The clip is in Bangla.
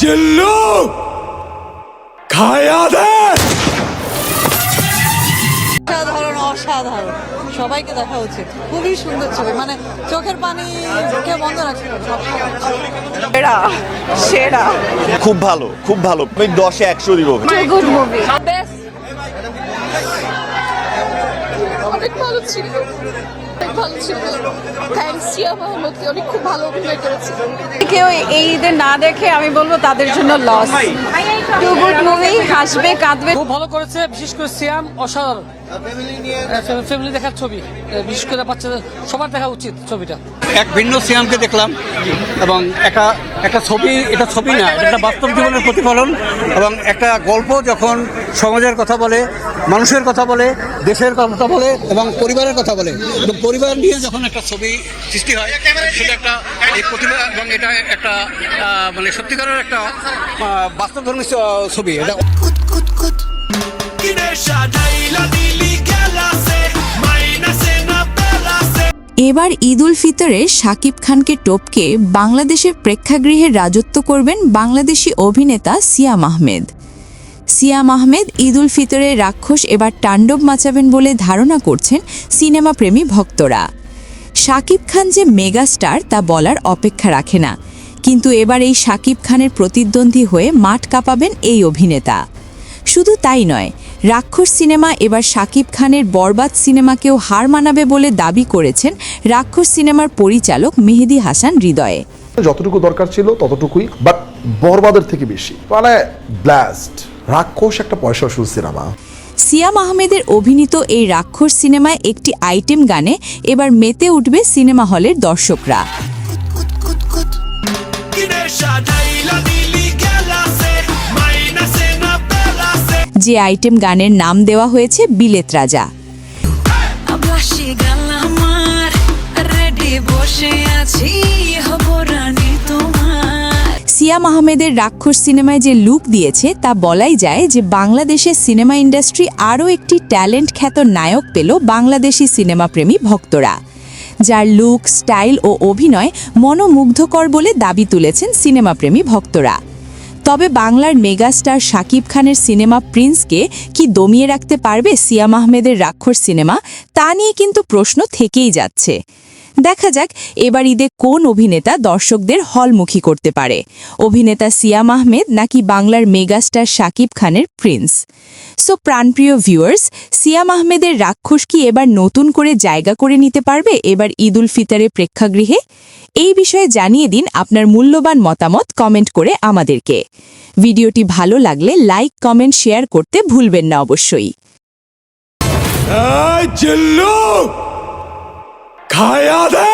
জিল্লু খায়া দে। অসাধারণ অসাধারণ, সবাইকে দেখা উচিত। খুবই সুন্দর ছবি, মানে চোখের পানি কেউ বন্ধ রাখছে না। সেরা সেরা, খুব ভালো, খুব ভালো। আমি 10-এ 100 দিব। Good movie. অনেক ভালো ছিল, অনেক ভালো ছিল। থ্যাঙ্কস সিয়া মাহমুদকে, অনেক খুব ভালো অভিনয় করেছে। কেউ এই ঈদে না দেখে আমি বলবো তাদের জন্য লস। টু গুড মুভি, হাসবে কাঁদবে। খুব ভালো করেছে, বিশেষ করে সিয়াম অসাধারণ। ফ্যামিলি দেখার ছবি, বিশেষ করে বাচ্চাদের সবার দেখা উচিত ছবিটা। এক ভিন্ন সিয়ামকে দেখলাম এবং একটা ছবি, এটা ছবি না, এটা একটা বাস্তব জীবনের প্রতিফলন এবং একটা গল্প যখন সমাজের কথা বলে, মানুষের কথা বলে, দেশের কথা বলে এবং পরিবারের কথা বলে, এবং পরিবার নিয়ে যখন একটা ছবি সৃষ্টি হয় সেটা একটা এই প্রতিভা এবং এটা একটা মানে সত্যিকারের একটা বাস্তবধর্মী ছবি এটা। এবার ঈদ উল ফিতরে শাকিব খানকে টপকে বাংলাদেশের প্রেক্ষাগৃহে রাজত্ব করবেন বাংলাদেশি অভিনেতা সিয়াম আহমেদ। সিয়াম আহমেদ ঈদ উল ফিতরে রাক্ষস এবার তাণ্ডব মাচাবেন বলে ধারণা করছেন সিনেমাপ্রেমী ভক্তরা। শাকিব খান যে মেগাস্টার তা বলার অপেক্ষা রাখে না, কিন্তু এবার এই শাকিব খানের প্রতিদ্বন্দ্বী হয়ে মাঠ কাঁপাবেন এই অভিনেতা। শুধু তাই নয়, রাক্ষস সিনেমা এবার শাকিব খানের বরবাদ সিনেমাকেও হার মানাবে বলে দাবি করেছেন রাক্ষস সিনেমার পরিচালক মেহেদী হাসান হৃদয়ে। যতটুকু দরকার ছিল ততটুকুই, বাট বরবাদের থেকে বেশি, মানে ব্লাস্ট। রাক্ষস একটা পয়সা শুরু সিনেমা। সিয়াম আহমেদের অভিনীত এই রাক্ষস সিনেমায় একটি আইটেম গানে এবার মেতে উঠবে সিনেমা হলের দর্শকরা। যে আইটেম গানের নাম দেওয়া হয়েছে বিলেত রাজা। সিয়াম আহমেদের রাক্ষস সিনেমায় যে লুক দিয়েছে তা বলাই যায় যে বাংলাদেশের সিনেমা ইন্ডাস্ট্রি আরও একটি ট্যালেন্ট খ্যাত নায়ক পেল বাংলাদেশি সিনেমাপ্রেমী ভক্তরা, যার লুক, স্টাইল ও অভিনয় মনোমুগ্ধকর বলে দাবি তুলেছেন সিনেমাপ্রেমী ভক্তরা। তবে বাংলার মেগাস্টার শাকিব খানের সিনেমা প্রিন্সকে কি দমিয়ে রাখতে পারবে সিয়াম আহমেদের রাক্ষস সিনেমা, তা নিয়ে কিন্তু প্রশ্ন থেকেই যাচ্ছে। দেখা যাক এবার ঈদে কোন অভিনেতা দর্শকদের হলমুখী করতে পারে, অভিনেতা সিয়াম আহমেদ নাকি বাংলার মেগাস্টার শাকিব খানের প্রিন্স। সো প্রাণপ্রিয় ভিউয়ার্স, সিয়াম আহমেদের রাক্ষস কি এবার নতুন করে জায়গা করে নিতে পারবে এবার ঈদ উল ফিতরে প্রেক্ষাগৃহে? এই বিষয়ে জানিয়ে দিন আপনার মূল্যবান মতামত কমেন্ট করে আমাদেরকে। ভিডিওটি ভালো লাগলে লাইক, কমেন্ট, শেয়ার করতে ভুলবেন না অবশ্যই। জিল্লু খায়া দে।